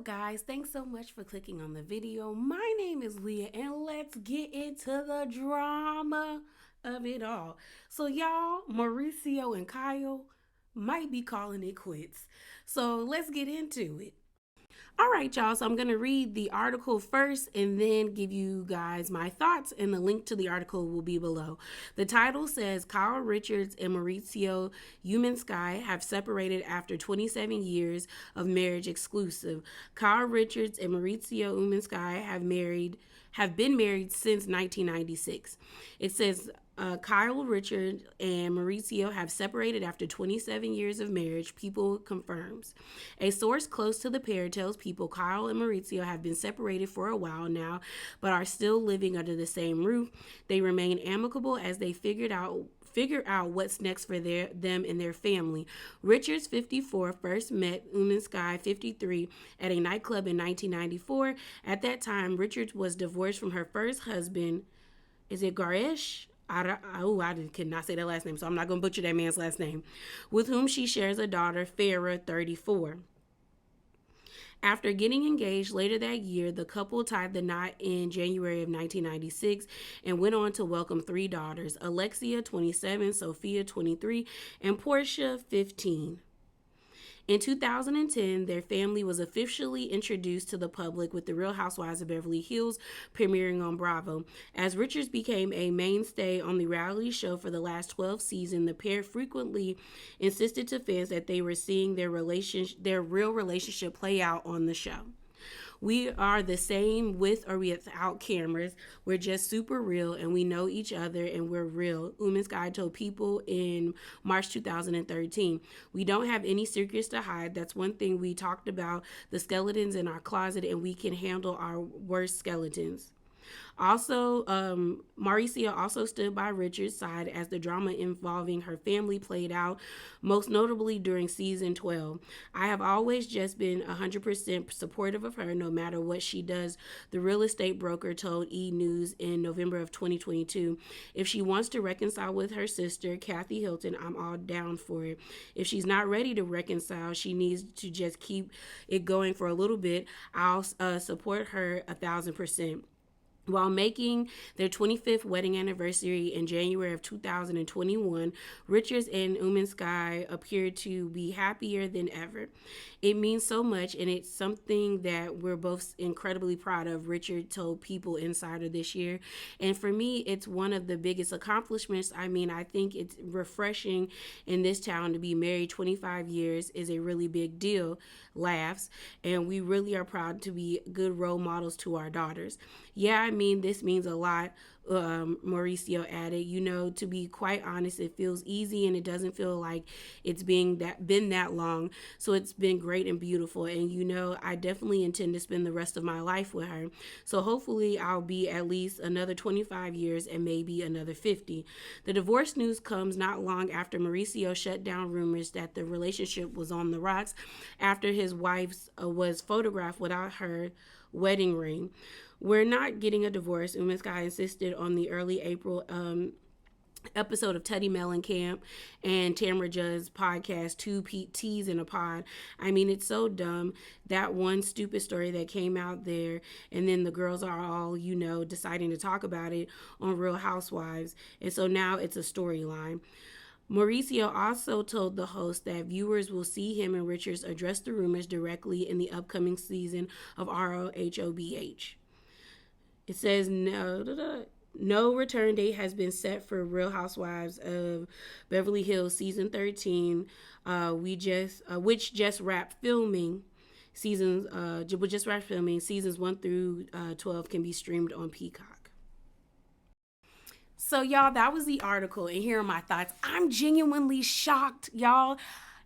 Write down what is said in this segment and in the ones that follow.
guys, thanks so much for clicking on the video. My name is Leah and let's get into the drama of it all. So y'all, Mauricio and Kyle might be calling it quits. So let's get into it. All right, y'all. So I'm going to read the article first and then give you guys my thoughts, and the link to the article will be below. The title says Kyle Richards and Mauricio Umansky have separated after 27 years of marriage exclusive. Kyle Richards and Mauricio Umansky have been married since 1996. It says Kyle Richards and Mauricio have separated after 27 years of marriage, People confirms. A source close to the pair tells People Kyle and Mauricio have been separated for a while now, but are still living under the same roof. They remain amicable as they figure out what's next for them and their family. Richards, 54, first met Umansky, 53, at a nightclub in 1994. At that time, Richards was divorced from her first husband. Is it Garesh? I cannot say that last name, so I'm not going to butcher that man's last name, with whom she shares a daughter, Farah, 34. After getting engaged later that year, the couple tied the knot in January of 1996 and went on to welcome three daughters, Alexia, 27, Sophia, 23, and Portia, 15. In 2010, their family was officially introduced to the public with The Real Housewives of Beverly Hills premiering on Bravo. As Richards became a mainstay on the reality show for the last 12 seasons, the pair frequently insisted to fans that they were seeing their real relationship play out on the show. We are the same with or without cameras. We're just super real and we know each other and we're real, Umansky told People in March 2013. We don't have any secrets to hide. That's one thing we talked about, the skeletons in our closet, and we can handle our worst skeletons. Also, Mauricio also stood by Richards' side as the drama involving her family played out, most notably during season 12. I have always just been 100% supportive of her no matter what she does, the real estate broker told E! News in November of 2022. If she wants to reconcile with her sister, Kathy Hilton, I'm all down for it. If she's not ready to reconcile, she needs to just keep it going for a little bit. I'll support her 1,000%. While making their 25th wedding anniversary in January of 2021, Richards and Umansky appeared to be happier than ever. It means so much, and it's something that we're both incredibly proud of, Richard told People Insider this year. And for me, it's one of the biggest accomplishments. I think it's refreshing in this town to be married 25 years is a really big deal, laughs. And we really are proud to be good role models to our daughters. Yeah, this means a lot, Mauricio added. To be quite honest, it feels easy and it doesn't feel like it's been that long. So it's been great and beautiful. And, I definitely intend to spend the rest of my life with her. So hopefully I'll be at least another 25 years and maybe another 50. The divorce news comes not long after Mauricio shut down rumors that the relationship was on the rocks after his wife was photographed without her wedding ring. We're not getting a divorce, Umansky insisted on the early April episode of Teddy Mellencamp and Tamra Judd's podcast, Two T's in a Pod. It's so dumb. That one stupid story that came out there, and then the girls are all, deciding to talk about it on Real Housewives. And so now it's a storyline. Mauricio also told the host that viewers will see him and Richards address the rumors directly in the upcoming season of ROHOBH. It says no return date has been set for Real Housewives of Beverly Hills season 13, which just wrapped filming. Seasons 1 through 12 can be streamed on Peacock. So y'all, that was the article, and here are my thoughts. I'm genuinely shocked, y'all.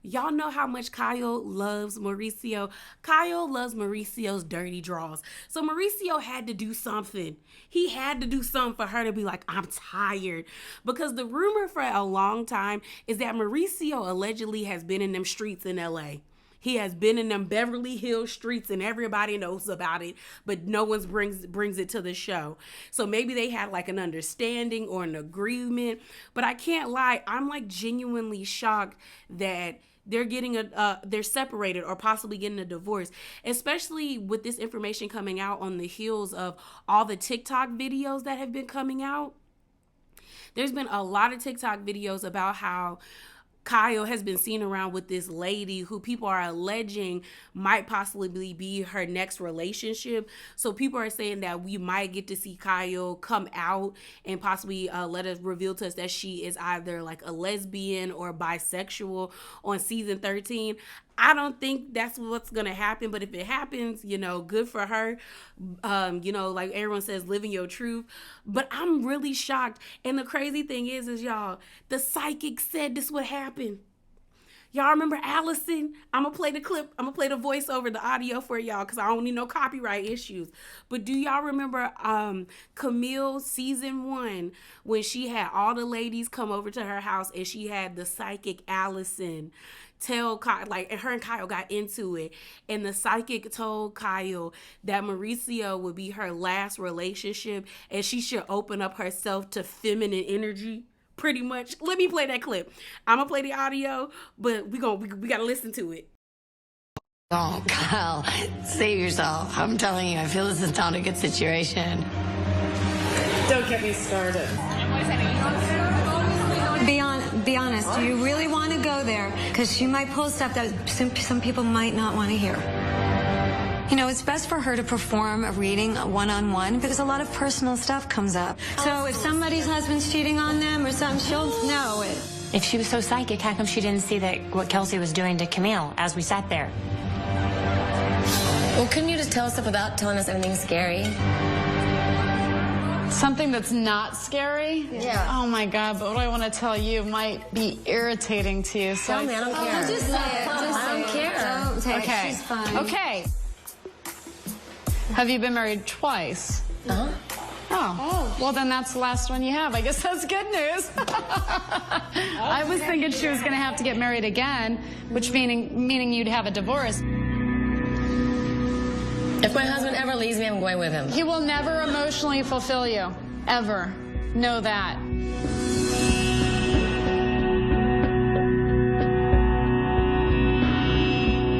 Y'all know how much Kyle loves Mauricio. Kyle loves Mauricio's dirty draws. So Mauricio had to do something. He had to do something for her to be like, I'm tired. Because the rumor for a long time is that Mauricio allegedly has been in them streets in LA. He has been in them Beverly Hills streets and everybody knows about it, but no one brings it to the show. So maybe they had like an understanding or an agreement, but I can't lie. I'm like genuinely shocked that they're separated or possibly getting a divorce, especially with this information coming out on the heels of all the TikTok videos that have been coming out. There's been a lot of TikTok videos about how Kyle has been seen around with this lady who people are alleging might possibly be her next relationship. So people are saying that we might get to see Kyle come out and possibly let us reveal to us that she is either like a lesbian or bisexual on season 13. I don't think that's what's going to happen, but if it happens, you know, good for her. You know, like everyone says, living your truth. But I'm really shocked. And the crazy thing is y'all, the psychic said this would happen. Y'all remember Allison? I'm going to play the clip. I'm going to play the voiceover, the audio for y'all, because I don't need no copyright issues. But do y'all remember Camille season 1 when she had all the ladies come over to her house and she had the psychic Allison tell Kyle, like, and her and Kyle got into it, and the psychic told Kyle that Mauricio would be her last relationship and she should open up herself to feminine energy, pretty much. Let me play that clip. I'm gonna play the audio, but we gotta listen to it. Oh, Kyle, save yourself. I'm telling you, I feel this is not a good situation. Don't get me started. Be honest, do you really want to go there? Because she might pull stuff that some people might not want to hear. You know, it's best for her to perform a reading one-on-one because a lot of personal stuff comes up. So if somebody's husband's cheating on them or something, she'll know it. If she was so psychic, how come she didn't see that what Kelsey was doing to Camille as we sat there? Well, couldn't you just tell us stuff without telling us anything scary? Something that's not scary? Yeah. Oh my God, but what I want to tell you might be irritating to you. So Tell me, I don't care. Just say it. I don't care. Don't take Okay. it. She's fine. Okay. Have you been married twice? Uh-huh. Oh, well then that's the last one you have. I guess that's good news. I was thinking she was going to have to get married again, which meaning you'd have a divorce. If my husband ever leaves me, I'm going with him. He will never emotionally fulfill you, ever. Know that.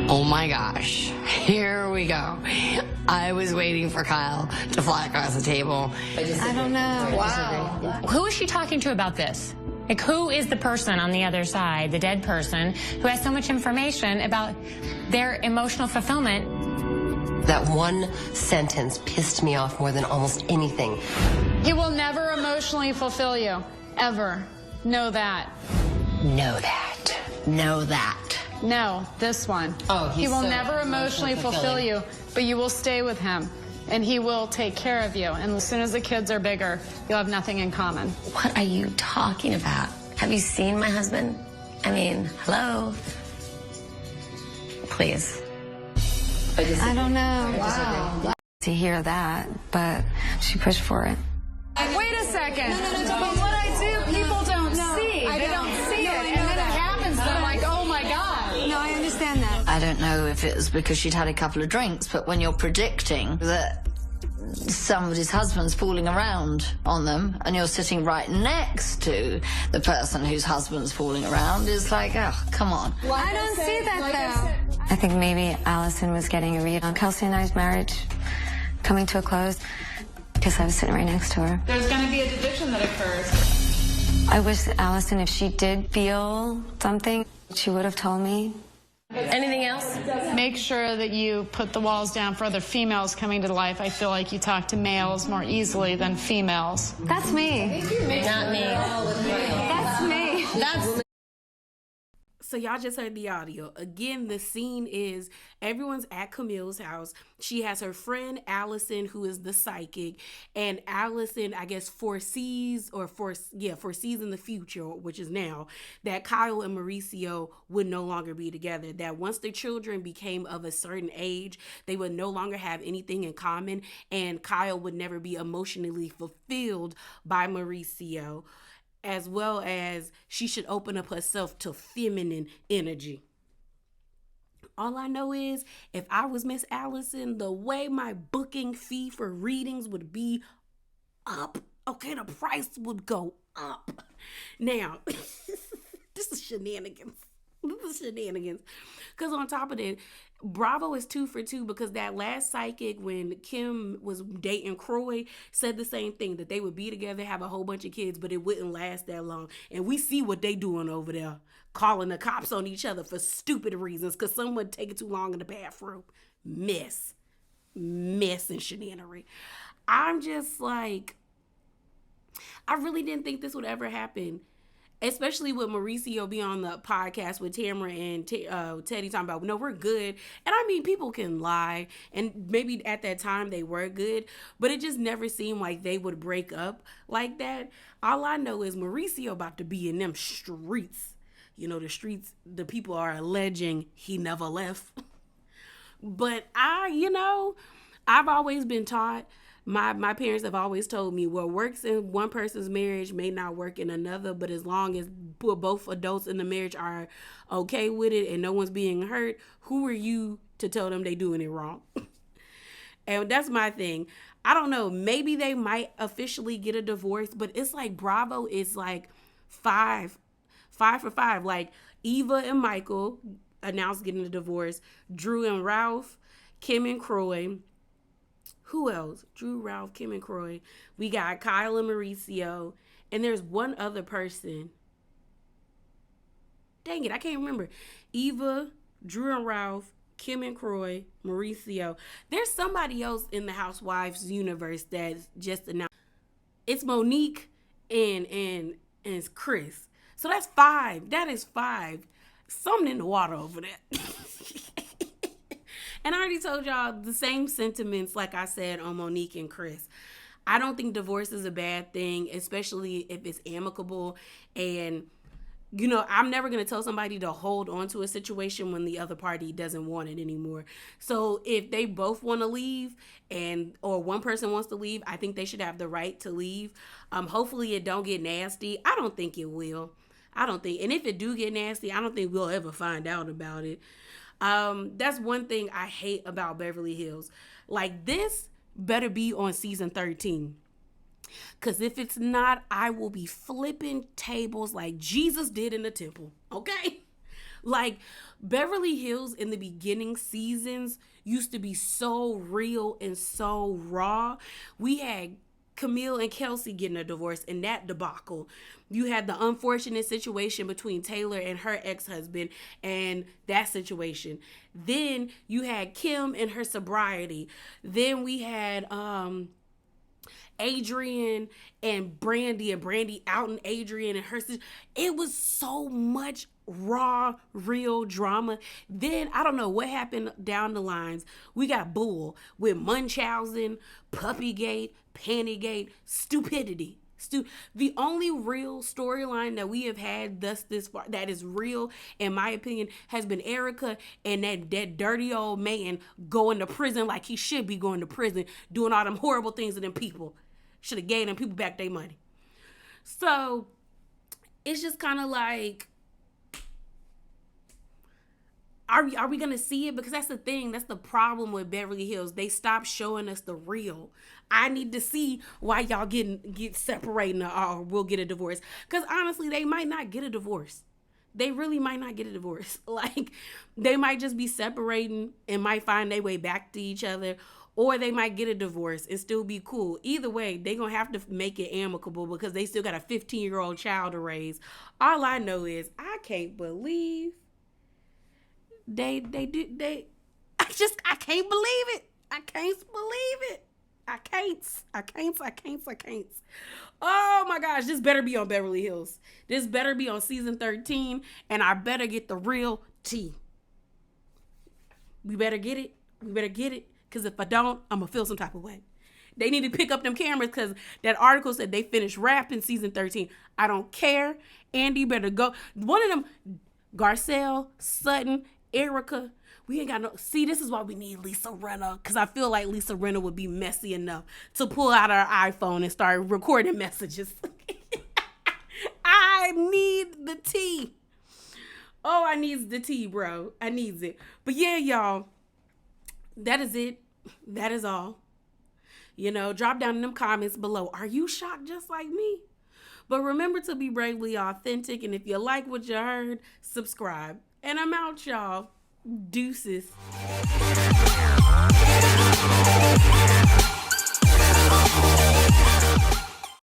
Oh my gosh, here we go. I was waiting for Kyle to fly across the table. I don't know. Wow. Who is she talking to about this? Like, who is the person on the other side, the dead person, who has so much information about their emotional fulfillment? That one sentence pissed me off more than almost anything. He will never emotionally fulfill you, ever. Know that. Know that. Know that. No, this one. Oh, he will never emotionally fulfill you, but you will stay with him, and he will take care of you. And as soon as the kids are bigger, you'll have nothing in common. What are you talking about? Have you seen my husband? I mean, hello? Please. I don't know. Wow. To hear that, but she pushed for it. Wait a second. No, But what I do, people don't see. They don't see it. And then it happens, they're like, oh my God. No, I understand that. I don't know if it was because she'd had a couple of drinks, but when you're predicting that somebody's husband's fooling around on them and you're sitting right next to the person whose husband's fooling around, is like, oh, come on. I don't see that, though. I think maybe Allison was getting a read on Kelsey and I's marriage coming to a close because I was sitting right next to her. There's going to be a division that occurs. I wish Allison, if she did feel something, she would have told me. Anything else? Make sure that you put the walls down for other females coming to life. I feel like you talk to males more easily than females. That's me. Not me. That's me. That's So y'all just heard the audio. Again, the scene is everyone's at Camille's house. She has her friend Allison, who is the psychic, and Allison, I guess, foresees in the future, which is now, that Kyle and Mauricio would no longer be together. That once the children became of a certain age, they would no longer have anything in common, and Kyle would never be emotionally fulfilled by Mauricio, as well as she should open up herself to feminine energy. All I know is if I was Miss Allison, the way my booking fee for readings would be up. Okay, the price would go up. Now, this is shenanigans. This the shenanigans. Because on top of that, Bravo is 2 for 2 because that last psychic, when Kim was dating Croy, said the same thing, that they would be together, have a whole bunch of kids, but it wouldn't last that long. And we see what they doing over there, calling the cops on each other for stupid reasons because someone taking too long in the bathroom. Mess and shenanery. I'm just like, I really didn't think this would ever happen. Especially with Mauricio be on the podcast with Tamara and Teddy talking about, no, we're good. And I mean, people can lie. And maybe at that time they were good. But it just never seemed like they would break up like that. All I know is Mauricio about to be in them streets. You know, the streets, the people are alleging he never left. But I've always been taught, my parents have always told me, what works in one person's marriage may not work in another, but as long as both adults in the marriage are okay with it and no one's being hurt, who are you to tell them they doing it wrong? And that's my thing. I don't know, maybe they might officially get a divorce, but it's like Bravo is like 5 for 5. Like Eva and Michael announced getting a divorce, Drew and Ralph, Kim and Croy. Who else? Drew, Ralph, Kim, and Croy. We got Kyle and Mauricio. And there's one other person. Dang it, I can't remember. Eva, Drew and Ralph, Kim and Croy, Mauricio. There's somebody else in the Housewives universe that's just announced. It's Monique and it's Chris. So that's 5. That is 5. Something in the water over there. And I already told y'all the same sentiments like I said on Monique and Chris. I don't think divorce is a bad thing, especially if it's amicable. And, I'm never going to tell somebody to hold on to a situation when the other party doesn't want it anymore. So if they both want to leave or one person wants to leave, I think they should have the right to leave. Hopefully it don't get nasty. I don't think it will. And if it do get nasty, I don't think we'll ever find out about it. That's one thing I hate about Beverly Hills. Like, this better be on season 13. Because if it's not, I will be flipping tables like Jesus did in the temple. Okay? Like, Beverly Hills in the beginning seasons used to be so real and so raw. We had Camille and Kelsey getting a divorce in that debacle. You had the unfortunate situation between Taylor and her ex-husband and that situation. Then you had Kim and her sobriety. Then we had Adrian and Brandy outing Adrian and her sister. It was so much raw, real drama. Then I don't know what happened down the lines. We got Bull with Munchausen, Puppygate, Pantygate, stupidity. The only real storyline that we have had thus this far that is real, in my opinion, has been Erica and that dirty old man going to prison like he should be going to prison, doing all them horrible things to them people. Should have gave them people back their money. So it's just kind of like, Are we going to see it? Because that's the thing. That's the problem with Beverly Hills. They stopped showing us the real. I need to see why y'all get separating or we'll get a divorce. Because honestly, they might not get a divorce. They really might not get a divorce. Like, they might just be separating and might find their way back to each other. Or they might get a divorce and still be cool. Either way, they're going to have to make it amicable because they still got a 15-year-old child to raise. All I know is I can't believe I can't believe it. I can't. Oh my gosh, this better be on Beverly Hills. This better be on season 13, and I better get the real tea. We better get it, because if I don't, I'm going to feel some type of way. They need to pick up them cameras because that article said they finished wrapping season 13. I don't care. Andy better go. One of them, Garcelle, Sutton, Erica, we ain't got no. See, this is why we need Lisa Rinna, because I feel like Lisa Rinna would be messy enough to pull out her iPhone and start recording messages. I need the tea. Oh, I needs the tea, bro. I needs it. But yeah, y'all, that is it. That is all. Drop down in them comments below. Are you shocked just like me? But remember to be bravely authentic. And if you like what you heard, subscribe. And I'm out, y'all. Deuces.